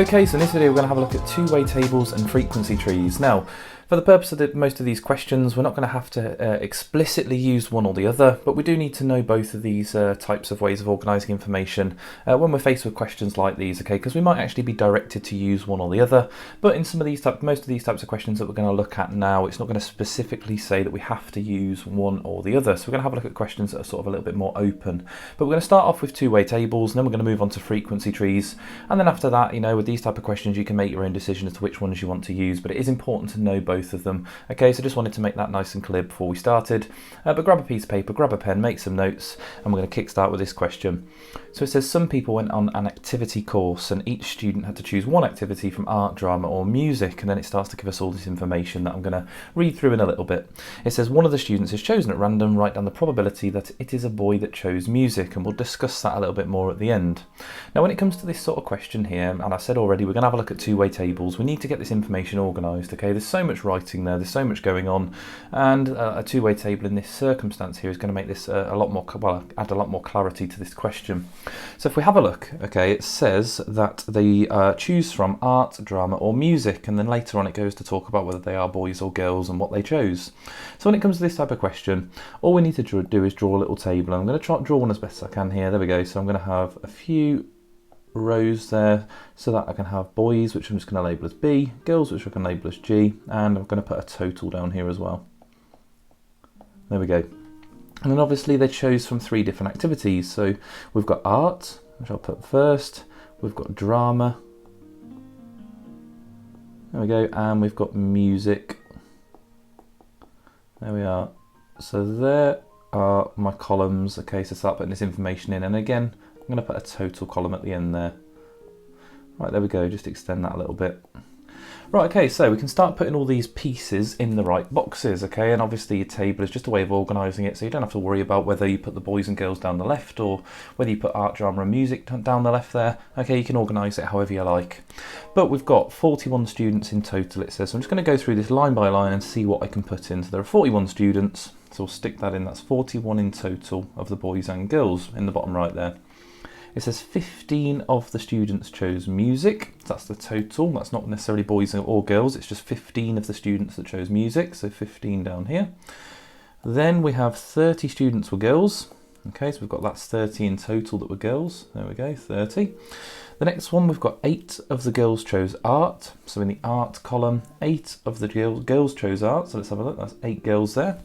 Okay, so in this video we're going to have a look at two-way tables and frequency trees. Now, for the purpose of most of these questions, we're not going to have to explicitly use one or the other, but we do need to know both of these types of ways of organising information when we're faced with questions like these, okay? Because we might actually be directed to use one or the other, but in most of these types of questions that we're going to look at now, it's not going to specifically say that we have to use one or the other. So we're going to have a look at questions that are sort of a little bit more open. But we're going to start off with two-way tables, and then we're going to move on to frequency trees, and then after that, you know, with these type of questions, you can make your own decision as to which ones you want to use, but it is important to know both of them. Okay, so just wanted to make that nice and clear before we started. But grab a piece of paper, grab a pen, make some notes, and we're going to kickstart with this question. So it says some people went on an activity course and each student had to choose one activity from art, drama or music, and then it starts to give us all this information that I'm going to read through in a little bit. It says one of the students is chosen at random, write down the probability that it is a boy that chose music, and we'll discuss that a little bit more at the end. Now when it comes to this sort of question here, and I said already, we're going to have a look at two-way tables. We need to get this information organised, okay? There's so much writing there's so much going on, and a two-way table in this circumstance here is going to make this a lot more, well, add a lot more clarity to this question. So if we have a look, okay, it says that they choose from art, drama or music, and then later on it goes to talk about whether they are boys or girls and what they chose. So when it comes to this type of question, all we need to do is draw a little table. I'm going to try to draw one as best as I can here. There we go. So I'm going to have a few rows there so that I can have boys, which I'm just going to label as B, girls, which I can label as G, and I'm going to put a total down here as well. There we go. And then obviously they chose from three different activities. So we've got art, which I'll put first, we've got drama, there we go, and we've got music. There we are. So there are my columns. Okay, so start putting this information in, and again I'm going to put a total column at the end there. Right, there we go, just extend that a little bit. Right, okay, so we can start putting all these pieces in the right boxes, okay? And obviously your table is just a way of organising it, so you don't have to worry about whether you put the boys and girls down the left or whether you put art, drama and music down the left there. Okay, you can organise it however you like. But we've got 41 students in total, it says. So I'm just going to go through this line by line and see what I can put in. So there are 41 students, so we'll stick that in. That's 41 in total of the boys and girls in the bottom right there. It says 15 of the students chose music. That's the total. That's not necessarily boys or girls. It's just 15 of the students that chose music. So 15 down here. Then we have 30 students were girls. Okay, so we've got that's 30 in total that were girls. There we go, 30. The next one, we've got 8 of the girls chose art. So in the art column, 8 of the girls chose art. So let's have a look. That's 8 girls there.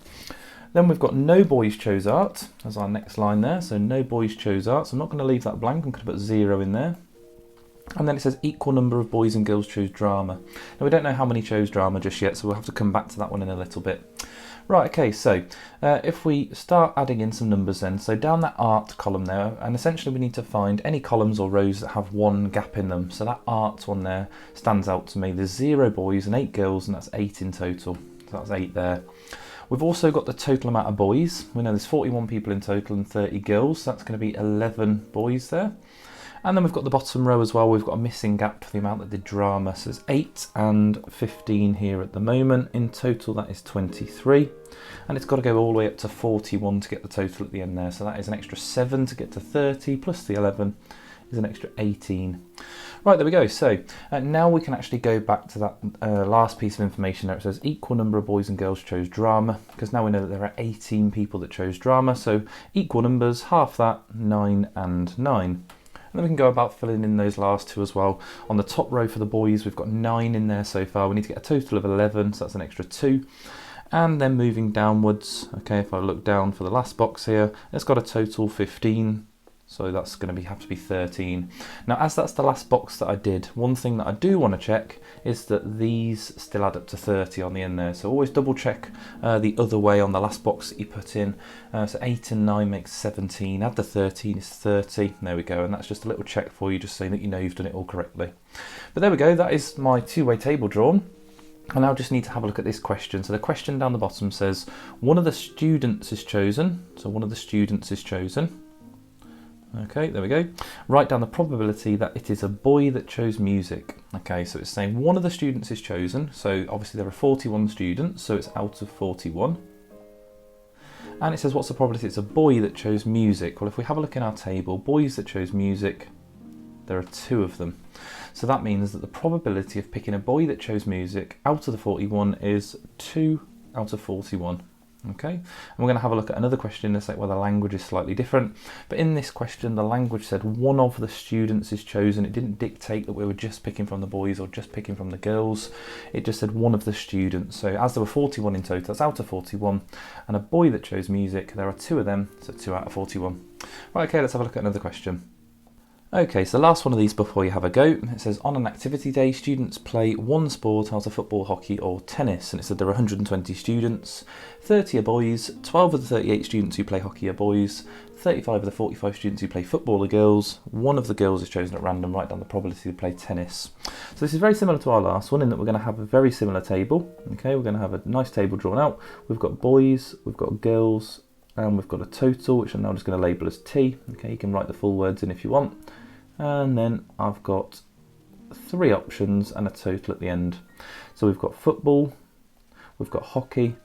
Then we've got no boys chose art as our next line there. So no boys chose art. So I'm not going to leave that blank. I'm going to put 0 in there. And then it says equal number of boys and girls chose drama. Now we don't know how many chose drama just yet, so we'll have to come back to that one in a little bit. Right, okay, so if we start adding in some numbers then, so down that art column there, and essentially we need to find any columns or rows that have one gap in them. So that art one there stands out to me. There's 0 boys and 8 girls, and that's 8 in total. So that's 8 there. We've also got the total amount of boys. We know there's 41 people in total and 30 girls, so that's going to be 11 boys there. And then we've got the bottom row as well. We've got a missing gap for the amount that did drama. So there's 8 and 15 here at the moment. In total, that is 23. And it's got to go all the way up to 41 to get the total at the end there. So that is an extra 7 to get to 30, plus the 11 is an extra 18. Right, there we go. So now we can actually go back to that last piece of information there. It says equal number of boys and girls chose drama, because now we know that there are 18 people that chose drama. So equal numbers, half that, 9 and 9. And then we can go about filling in those last two as well. On the top row for the boys, we've got 9 in there so far. We need to get a total of 11, so that's an extra 2. And then moving downwards, okay, if I look down for the last box here, it's got a total 15. So that's going to have to be 13. Now, as that's the last box that I did, one thing that I do want to check is that these still add up to 30 on the end there. So always double check the other way on the last box that you put in. So 8 and 9 makes 17. Add the 13 is 30. There we go. And that's just a little check for you, just saying that you know you've done it all correctly. But there we go. That is my two-way table drawn. I now just need to have a look at this question. So the question down the bottom says, one of the students is chosen. So one of the students is chosen. Okay, there we go. Write down the probability that it is a boy that chose music. Okay, so it's saying one of the students is chosen. So obviously there are 41 students, so it's out of 41. And it says what's the probability it's a boy that chose music? Well, if we have a look in our table, boys that chose music, there are 2 of them. So that means that the probability of picking a boy that chose music out of the 41 is 2 out of 41. Okay, and we're going to have a look at another question in a sec where the language is slightly different. But in this question, the language said one of the students is chosen. It didn't dictate that we were just picking from the boys or just picking from the girls. It just said one of the students. So as there were 41 in total, that's out of 41. And a boy that chose music, there are 2 of them, so 2 out of 41. Right, okay, let's have a look at another question. Okay, so the last one of these before you have a go. It says, on an activity day, students play one sport out of football, hockey or tennis. And it said there are 120 students, 30 are boys, 12 of the 38 students who play hockey are boys, 35 of the 45 students who play football are girls, 1 of the girls is chosen at random, write down the probability to play tennis. So this is very similar to our last one in that we're going to have a very similar table. Okay, we're going to have a nice table drawn out. We've got boys, we've got girls, and we've got a total, which I'm now just going to label as T. Okay, you can write the full words in if you want. And then I've got 3 options and a total at the end. So we've got football, we've got hockey,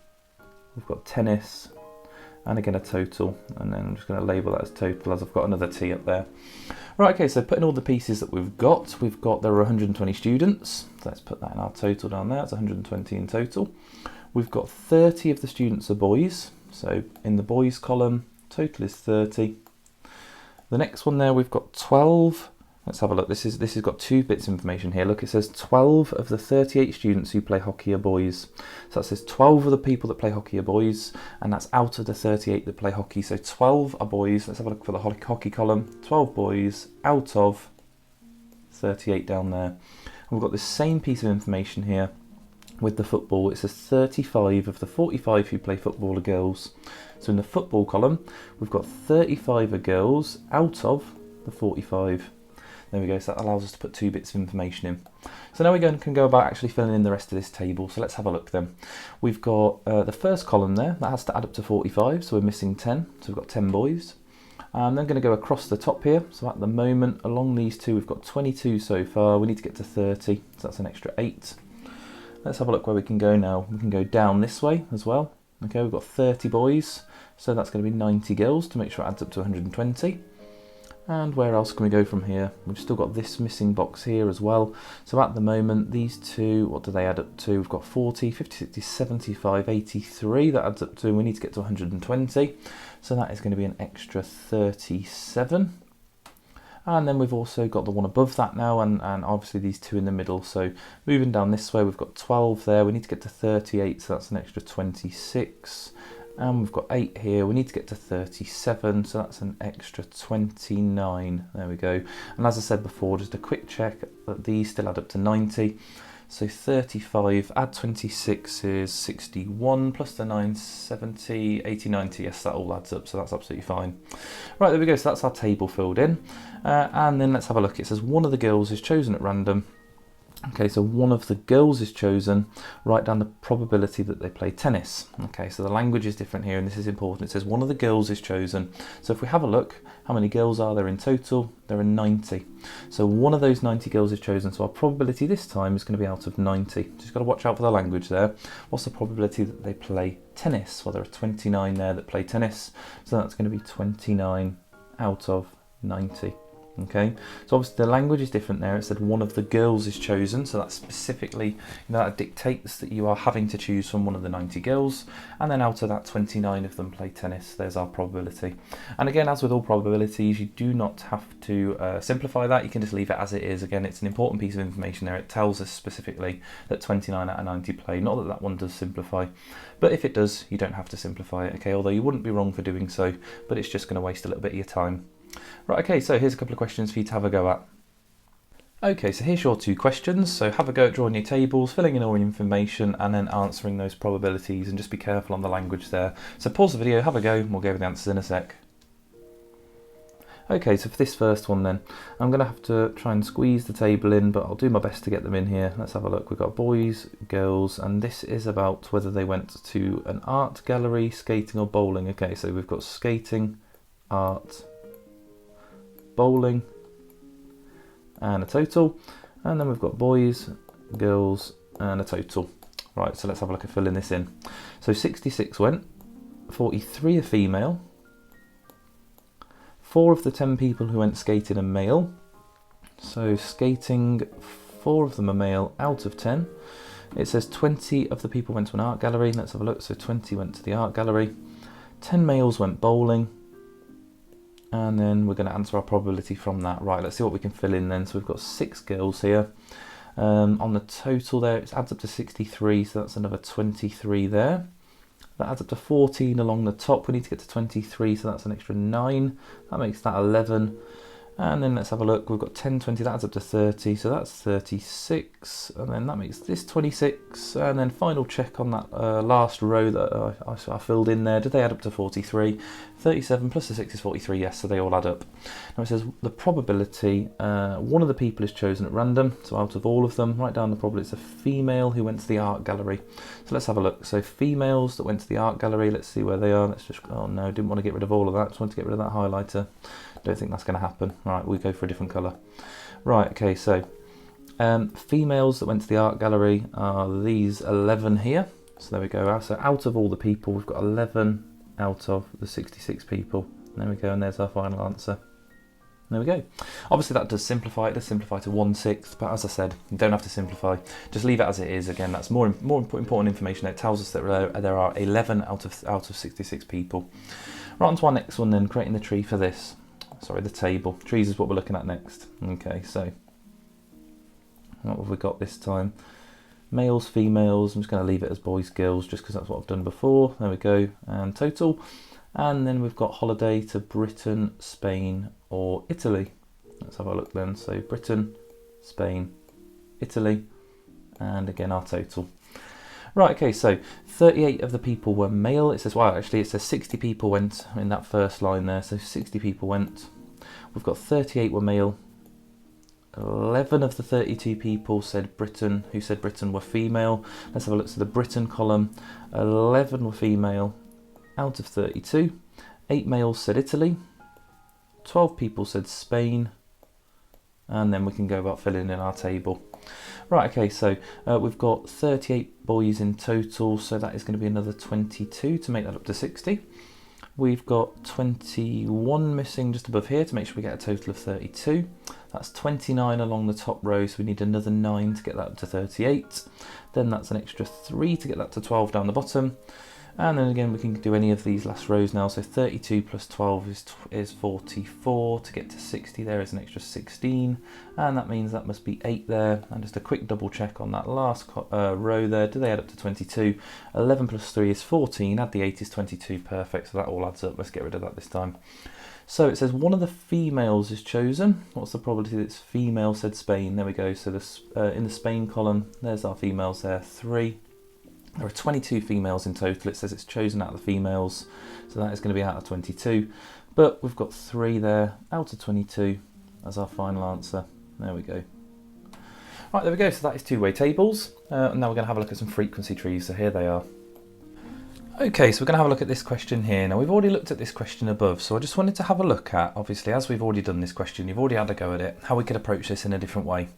we've got tennis, and again a total. And then I'm just going to label that as total as I've got another T up there. Right, okay, so putting all the pieces that we've got there are 120 students. So let's put that in our total down there. It's 120 in total. We've got 30 of the students are boys. So in the boys column, total is 30. The next one there, we've got 12. Let's have a look. This has got 2 bits of information here. Look, it says 12 of the 38 students who play hockey are boys. So that says 12 of the people that play hockey are boys, and that's out of the 38 that play hockey. So 12 are boys. Let's have a look for the hockey column. 12 boys out of 38 down there. And we've got the same piece of information here with the football. It says 35 of the 45 who play football are girls. So in the football column, we've got 35 are girls out of the 45. There we go, so that allows us to put 2 bits of information in. So now we can go about actually filling in the rest of this table. So let's have a look then. We've got the first column there, that has to add up to 45, so we're missing 10. So we've got 10 boys. And then going to go across the top here. So at the moment, along these 2, we've got 22 so far. We need to get to 30, so that's an extra 8. Let's have a look where we can go now. We can go down this way as well. Okay, we've got 30 boys, so that's going to be 90 girls to make sure it adds up to 120. And where else can we go from here? We've still got this missing box here as well. So at the moment, these 2, what do they add up to? We've got 40, 50, 60, 75, 83. That adds up to, we need to get to 120. So that is going to be an extra 37. And then we've also got the one above that now, and obviously these 2 in the middle. So moving down this way, we've got 12 there. We need to get to 38, so that's an extra 26. And we've got 8 here. We need to get to 37, so that's an extra 29. There we go. And as I said before, just a quick check that these still add up to 90. So 35, add 26 is 61, plus the 9, 70, 80, 90. Yes, that all adds up, so that's absolutely fine. Right, there we go. So that's our table filled in. And then let's have a look. It says one of the girls is chosen at random. Okay, so one of the girls is chosen. Write down the probability that they play tennis. Okay, so the language is different here, and this is important. It says one of the girls is chosen. So if we have a look, how many girls are there in total? There are 90. So one of those 90 girls is chosen. So our probability this time is going to be out of 90. Just got to watch out for the language there. What's the probability that they play tennis? Well, there are 29 there that play tennis. So that's going to be 29 out of 90. Okay, so obviously the language is different there. It said one of the girls is chosen, so that specifically, that dictates that you are having to choose from one of the 90 girls, and then out of that 29 of them play tennis. There's our probability. And again, as with all probabilities, you do not have to simplify that. You can just leave it as it is. Again, it's an important piece of information there. It tells us specifically that 29 out of 90 play. Not that that one does simplify, but if it does, you don't have to simplify it. Okay, although you wouldn't be wrong for doing so, but it's just going to waste a little bit of your time. Right, okay, so here's a couple of questions for you to have a go at. Okay, so here's your 2 questions. So have a go at drawing your tables, filling in all your information, and then answering those probabilities, and just be careful on the language there. So pause the video, have a go, and we'll go over the answers in a sec. Okay, so for this first one then, I'm going to have to try and squeeze the table in, but I'll do my best to get them in here. Let's have a look. We've got boys, girls, and this is about whether they went to an art gallery, skating or bowling. Okay, so we've got skating, art, bowling, and a total. And then we've got boys, girls, and a total. Right, so let's have a look at filling this in. So 66 went, 43 are female, 4 of the 10 people who went skating are male, So skating, 4 of them are male out of 10. It says 20 of the people went to an art gallery. Let's have a look. So 20 went to the art gallery. 10 males went bowling. And then we're going to answer our probability from that. Right, let's see what we can fill in then. So we've got 6 girls here. On the total there, it adds up to 63, so that's another 23 there. That adds up to 14 along the top. We need to get to 23, so that's an extra 9. That makes that 11. And then let's have a look. We've got 10, 20, that adds up to 30, so that's 36. And then that makes this 26. And then final check on that last row that I filled in there. Did they add up to 43? 37 plus the 6 is 43, yes, so they all add up. Now it says the probability, one of the people is chosen at random, so out of all of them, write down the probability. It's a female who went to the art gallery. So let's have a look. So females that went to the art gallery, let's see where they are. Let's just, oh no, didn't want to get rid of all of that, just wanted to get rid of that highlighter. Don't think that's going to happen. Right, we go for a different colour. Right, okay, so females that went to the art gallery are these 11 here. So there we go. So out of all the people, we've got 11 out of the 66 people. There we go, and there's our final answer. There we go. Obviously that does simplify. It does simplify to 1/6, but as I said, you don't have to simplify. Just leave it as it is. Again, that's more important information. It tells us that there are 11 out of 66 people. Right, on to our next one then, creating the tree for this. Sorry, the table. Trees is what we're looking at next. Okay, so what have we got this time? Males, females. I'm just going to leave it as boys, girls, just because that's what I've done before. There we go. And total. And then we've got holiday to Britain, Spain, or Italy. Let's have a look then. So Britain, Spain, Italy, and again our total. Right, okay, so 38 of the people were male. It says, well, actually it says 60 people went in that first line there. So 60 people went. We've got 38 were male. 11 of the 32 people said Britain, who said Britain were female. Let's have a look. So the Britain column, 11 were female out of 32. 8 males said Italy. 12 people said Spain. And then we can go about filling in our table. Right, okay, so we've got 38 boys in total, so that is going to be another 22 to make that up to 60. We've got 21 missing just above here to make sure we get a total of 32. That's 29 along the top row, so we need another 9 to get that up to 38. Then that's an extra 3 to get that to 12 down the bottom. And then again, we can do any of these last rows now. So 32 plus 12 is 44. To get to 60, there is an extra 16. And that means that must be 8 there. And just a quick double check on that last row there. Do they add up to 22? 11 plus 3 is 14. Add the 8 is 22. Perfect. So that all adds up. Let's get rid of that this time. So it says one of the females is chosen. What's the probability that it's female said Spain? There we go. So this, in the Spain column, there's our females there, 3. There are 22 females in total. It says it's chosen out of the females, so that is going to be out of 22. But we've got 3 there out of 22 as our final answer. There we go. Right, there we go. So that is two-way tables. And now we're going to have a look at some frequency trees. So here they are. Okay, so we're going to have a look at this question here. Now, we've already looked at this question above, so I just wanted to have a look at, obviously, as we've already done this question, you've already had a go at it, how we could approach this in a different way.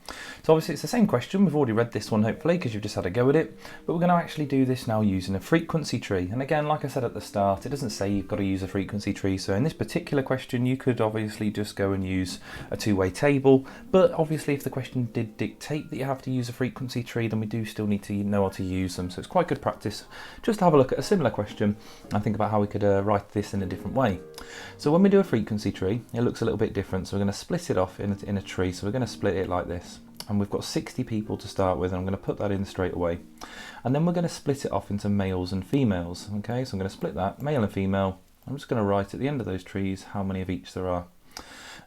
So obviously it's the same question, we've already read this one hopefully, because you've just had a go at it, but we're going to actually do this now using a frequency tree. And again, like I said at the start, it doesn't say you've got to use a frequency tree, so in this particular question, you could obviously just go and use a two-way table, but obviously if the question did dictate that you have to use a frequency tree, then we do still need to know how to use them, so it's quite good practice just to have a look at a similar question and think about how we could write this in a different way. So when we do a frequency tree, it looks a little bit different. So we're going to split it off in a tree. So we're going to split it like this. And we've got 60 people to start with, and I'm going to put that in straight away. And then we're going to split it off into males and females. Okay, so I'm going to split that, male and female. I'm just going to write at the end of those trees how many of each there are.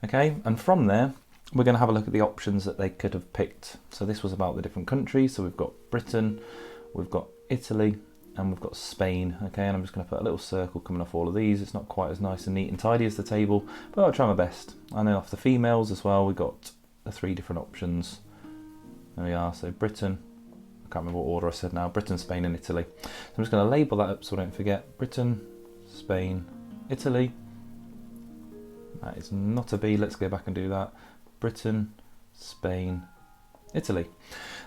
Okay, and from there, we're going to have a look at the options that they could have picked. So this was about the different countries. So we've got Britain, we've got Italy, and we've got Spain. Okay, and I'm just going to put a little circle coming off all of these. It's not quite as nice and neat and tidy as the table, but I'll try my best. And then off the females as well, we've got the 3 different options. There we are. So Britain, I can't remember what order I said now, Britain, Spain and Italy. So I'm just going to label that up so I don't forget. Britain, Spain, Italy. That is not a B. Let's go back and do that. Britain, Spain, Italy.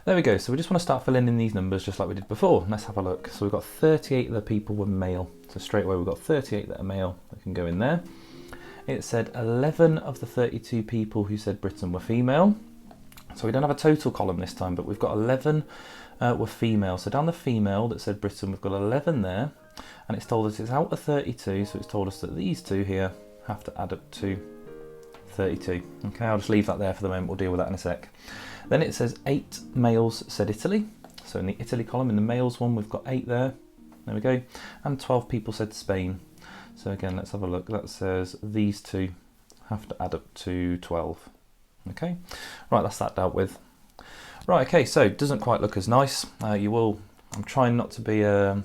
There we go. So we just want to start filling in these numbers just like we did before. Let's have a look. So we've got 38 of the people were male. So straight away we've got 38 that are male that can go in there. It said 11 of the 32 people who said Britain were female. So we don't have a total column this time, but we've got 11 were female. So down the female that said Britain, we've got 11 there, and it's told us it's out of 32, so it's told us that these two here have to add up to 32. Okay, I'll just leave that there for the moment, we'll deal with that in a sec. Then it says 8 males said Italy. So in the Italy column, in the males one, we've got 8 there. There we go. And 12 people said Spain. So again, let's have a look. That says these two have to add up to 12. Okay, right, that's that dealt with. Right, okay, so it doesn't quite look as nice. I'm trying not to be a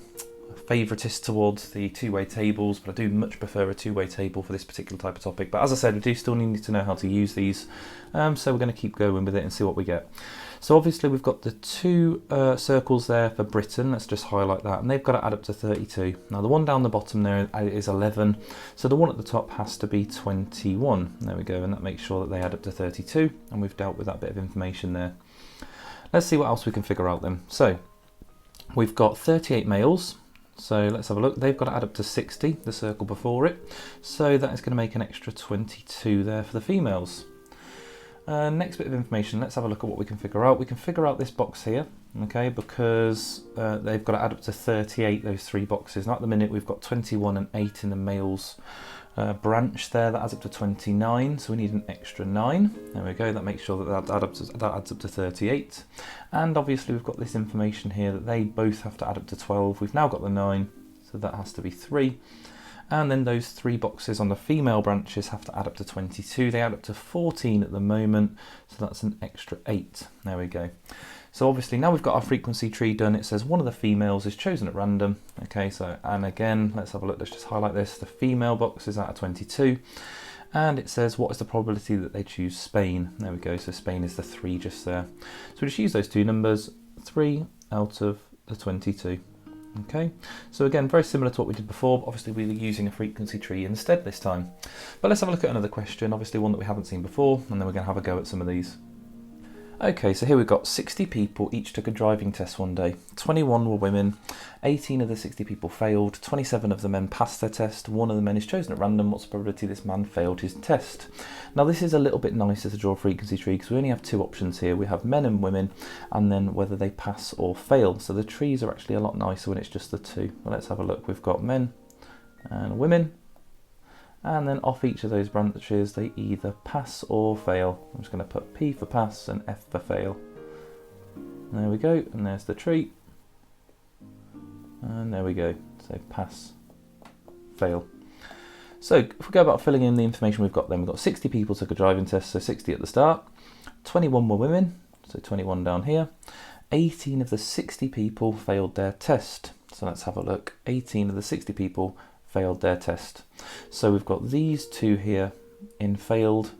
favouritist towards the two-way tables, but I do much prefer a two-way table for this particular type of topic. But as I said, we do still need to know how to use these, so we're going to keep going with it and see what we get. So obviously we've got the 2 circles there for Britain. Let's just highlight that, and they've got to add up to 32. Now the one down the bottom there is 11, so the one at the top has to be 21. There we go, and that makes sure that they add up to 32, and we've dealt with that bit of information there. Let's see what else we can figure out then. So we've got 38 males. So let's have a look. They've got to add up to 60, the circle before it. So that is going to make an extra 22 there for the females. Next bit of information, let's have a look at what we can figure out. We can figure out this box here, okay, because they've got to add up to 38, those 3 boxes. Now at the minute we've got 21 and 8 in the males branch there. That adds up to 29, so we need an extra 9. There we go, that makes sure that adds up to 38. And obviously we've got this information here that they both have to add up to 12. We've now got the 9, so that has to be 3. And then those 3 boxes on the female branches have to add up to 22. They add up to 14 at the moment, so that's an extra 8. There we go. So obviously now we've got our frequency tree done. It says one of the females is chosen at random. Okay, so, and again, let's have a look. Let's just highlight this. The female box is out of 22. And it says what is the probability that they choose Spain. There we go, so Spain is the 3 just there. So we just use those 2 numbers, 3 out of the 22. Okay, so again, very similar to what we did before, but obviously we were using a frequency tree instead this time. But let's have a look at another question, obviously one that we haven't seen before, and then we're going to have a go at some of these. Okay, so here we've got 60 people each took a driving test one day. 21 were women, 18 of the 60 people failed, 27 of the men passed their test, 1 of the men is chosen at random. What's the probability this man failed his test? Now this is a little bit nicer to draw a frequency tree because we only have 2 options here. We have men and women, and then whether they pass or fail. So the trees are actually a lot nicer when it's just the 2. Well, let's have a look. We've got men and women, and then off each of those branches they either pass or fail. I'm just going to put P for pass and F for fail. There we go, and there's the tree. And there we go, so pass, fail. So if we go about filling in the information we've got then, we've got 60 people took a driving test, so 60 at the start. 21 were women, so 21 down here. 18 of the 60 people failed their test. So let's have a look. 18 of the 60 people failed their test. So we've got these 2 here in failed,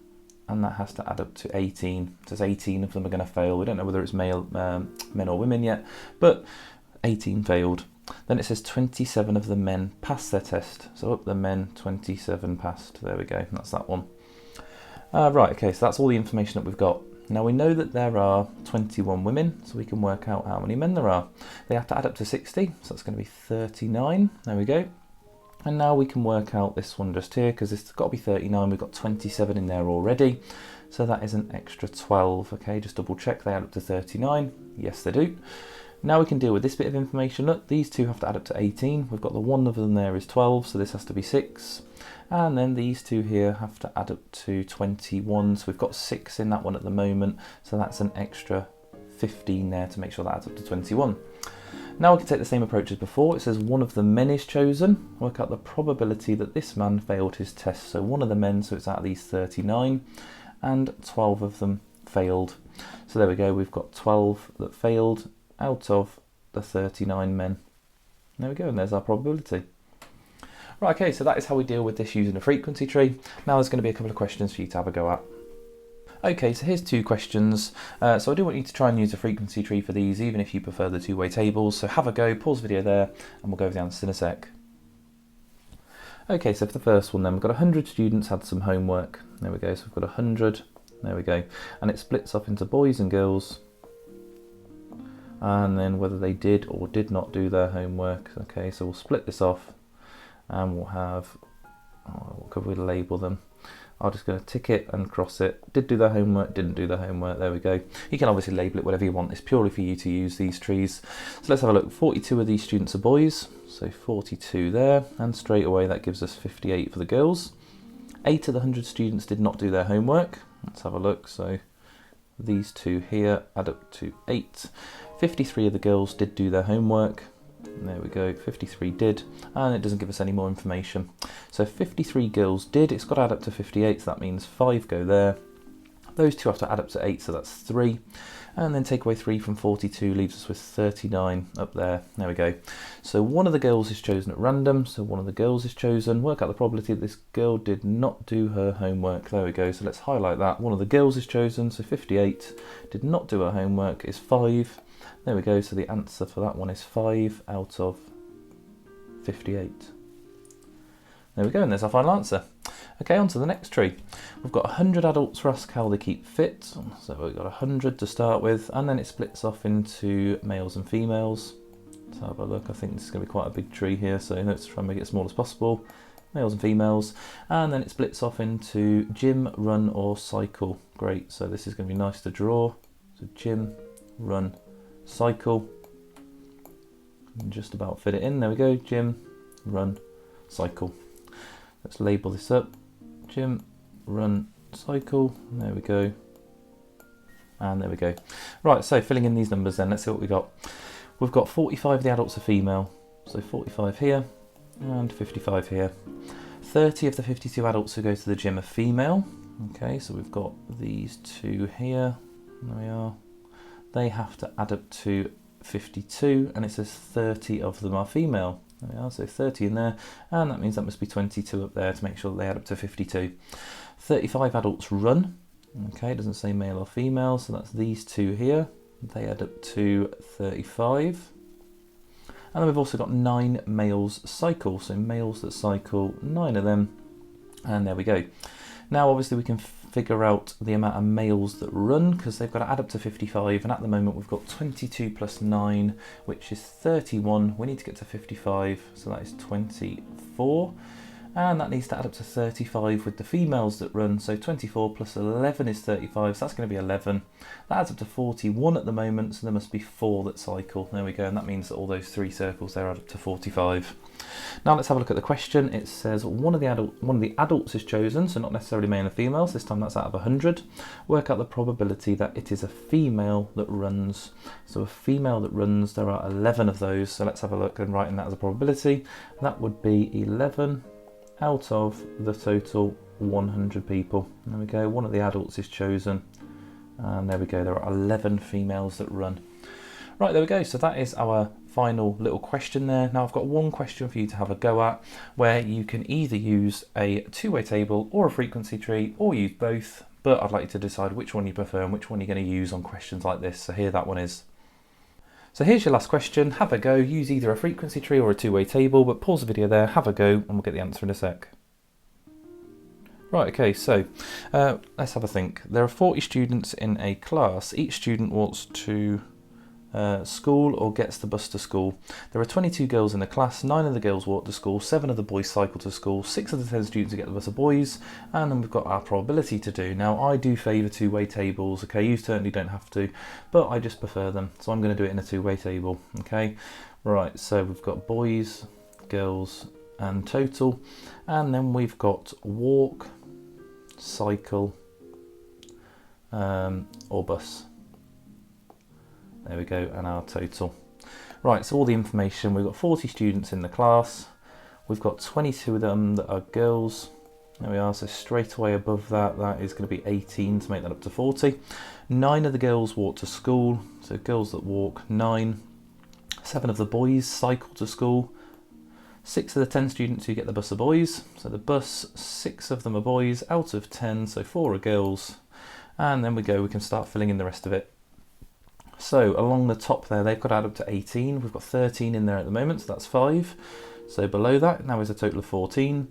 and that has to add up to 18. So 18 of them are going to fail. We don't know whether it's men or women yet, but 18 failed. Then it says 27 of the men passed their test. So up the men, 27 passed. There we go, that's that one. Right, okay, so that's all the information that we've got. Now we know that there are 21 women, so we can work out how many men there are. They have to add up to 60, so that's going to be 39. There we go. And now we can work out this one just here, because it's got to be 39. We've got 27 in there already, so that is an extra 12. Okay, just double check they add up to 39. Yes, they do. Now we can deal with this bit of information. Look, these 2 have to add up to 18. We've got the one of them there is 12, so this has to be 6. And then these 2 here have to add up to 21. So we've got 6 in that one at the moment, so that's an extra 15 there to make sure that adds up to 21. Now we can take the same approach as before. It says one of the men is chosen. Work out the probability that this man failed his test. So one of the men, so it's out of these 39, and 12 of them failed. So there we go, we've got 12 that failed out of the 39 men. There we go, and there's our probability. Right, okay, so that is how we deal with this using a frequency tree. Now there's going to be a couple of questions for you to have a go at. Okay, so here's 2 questions. So I do want you to try and use a frequency tree for these, even if you prefer the two-way tables. So have a go, pause the video there, and we'll go over the answers in a sec. Okay, so for the first one then, we've got 100 students had some homework. There we go, so we've got 100, there we go. And it splits up into boys and girls. And then whether they did or did not do their homework. Okay, so we'll split this off, and we'll have, what could we label them? I'm just going to tick it and cross it. Did do their homework, didn't do their homework. There we go. You can obviously label it whatever you want. It's purely for you to use these trees. So let's have a look. 42 of these students are boys. So 42 there. And straight away that gives us 58 for the girls. 8 of the 100 students did not do their homework. Let's have a look. So these two here add up to 8. 53 of the girls did do their homework. There we go, 53 did, and it doesn't give us any more information. So 53 girls did, it's got to add up to 58, so that means 5 go there. Those two have to add up to 8, so that's 3. And then take away 3 from 42 leaves us with 39 up there. There we go. So one of the girls is chosen at random, so one of the girls is chosen. Work out the probability that this girl did not do her homework. There we go, so let's highlight that. One of the girls is chosen, so 58 did not do her homework is 5. There we go, so the answer for that one is 5 out of 58. There we go, and there's our final answer. Okay, on to the next tree. We've got 100 adults who ask how they keep fit. So we've got 100 to start with, and then it splits off into males and females. Let's have a look. I think this is going to be quite a big tree here, so let's try and make it as small as possible. Males and females, and then it splits off into gym, run or cycle. Great, so this is going to be nice to draw. So gym, run, cycle, and just about fit it in. There we go, gym, run, cycle. Let's label this up, gym, run, cycle. There we go, and there we go. Right, so filling in these numbers then, let's see what we got. We've got 45 of the adults are female, so 45 here and 55 here. 30 of the 52 adults who go to the gym are female. Okay, so we've got these two here, there we are. They have to add up to 52, and it says 30 of them are female. There we are, so 30 in there, and that means that must be 22 up there to make sure that they add up to 52. 35 adults run. Okay, it doesn't say male or female, so that's these two here. They add up to 35. And then we've also got 9 males cycle, so males that cycle, 9 of them, and there we go. Now obviously we can figure out the amount of males that run, because they've got to add up to 55, and at the moment we've got 22 plus 9, which is 31. We need to get to 55, so that is 24, and that needs to add up to 35 with the females that run, so 24 plus 11 is 35, so that's going to be 11. That adds up to 41 at the moment, so there must be 4 that cycle. There we go, and that means that all those 3 circles there add up to 45. Now let's have a look at the question. It says one of the adults is chosen, so not necessarily male and females, this time that's out of 100. Work out the probability that it is a female that runs. So a female that runs, there are 11 of those, so let's have a look and write in that as a probability. That would be 11 out of the total 100 people. There we go, one of the adults is chosen, and there we go, there are 11 females that run. Right, there we go, so that is our final little question there. Now I've got one question for you to have a go at, where you can either use a two-way table or a frequency tree, or use both, but I'd like you to decide which one you prefer and which one you're going to use on questions like this. So here that one is. So here's your last question. Have a go. Use either a frequency tree or a two-way table, but pause the video there, have a go, and we'll get the answer in a sec. Right, okay, so let's have a think. There are 40 students in a class. Each student walks to school or gets the bus to school. There are 22 girls in the class, 9 of the girls walk to school, 7 of the boys cycle to school, 6 of the 10 students who get the bus are boys, and then we've got our probability to do. Now I do favour two-way tables, okay, you certainly don't have to, but I just prefer them, so I'm going to do it in a two-way table, okay. Right, so we've got boys, girls and total, and then we've got walk, cycle or bus. There we go, and our total. Right, so all the information, we've got 40 students in the class, we've got 22 of them that are girls. There we are, so straight away above that, that is going to be 18 to make that up to 40. 9 of the girls walk to school, so girls that walk, 9. 7 of the boys cycle to school. 6 of the 10 students who get the bus are boys, so the bus, 6 of them are boys out of 10, so 4 are girls. And then we can start filling in the rest of it. So along the top there, they've got to add up to 18. We've got 13 in there at the moment, so that's 5. So below that, now is a total of 14.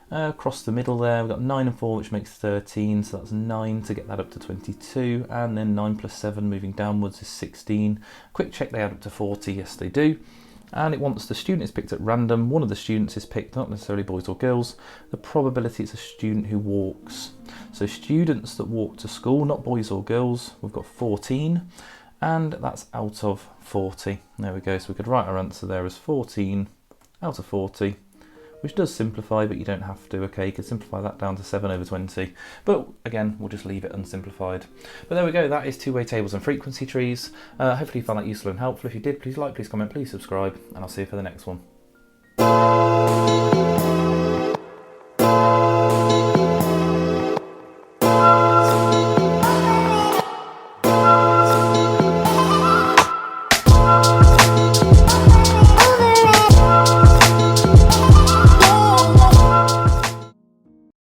Across the middle there, we've got 9 and 4, which makes 13, so that's 9 to get that up to 22. And then 9 plus 7 moving downwards is 16. Quick check, they add up to 40, yes they do. And it wants the student is picked at random. One of the students is picked, not necessarily boys or girls. The probability it's a student who walks. So students that walk to school, not boys or girls, we've got 14, and that's out of 40. There we go, so we could write our answer there as 14 out of 40, which does simplify, but you don't have to. Okay, you could simplify that down to 7/20, but again, we'll just leave it unsimplified. But there we go, that is two-way tables and frequency trees. Hopefully you found that useful and helpful. If you did, please like, please comment, please subscribe, and I'll see you for the next one.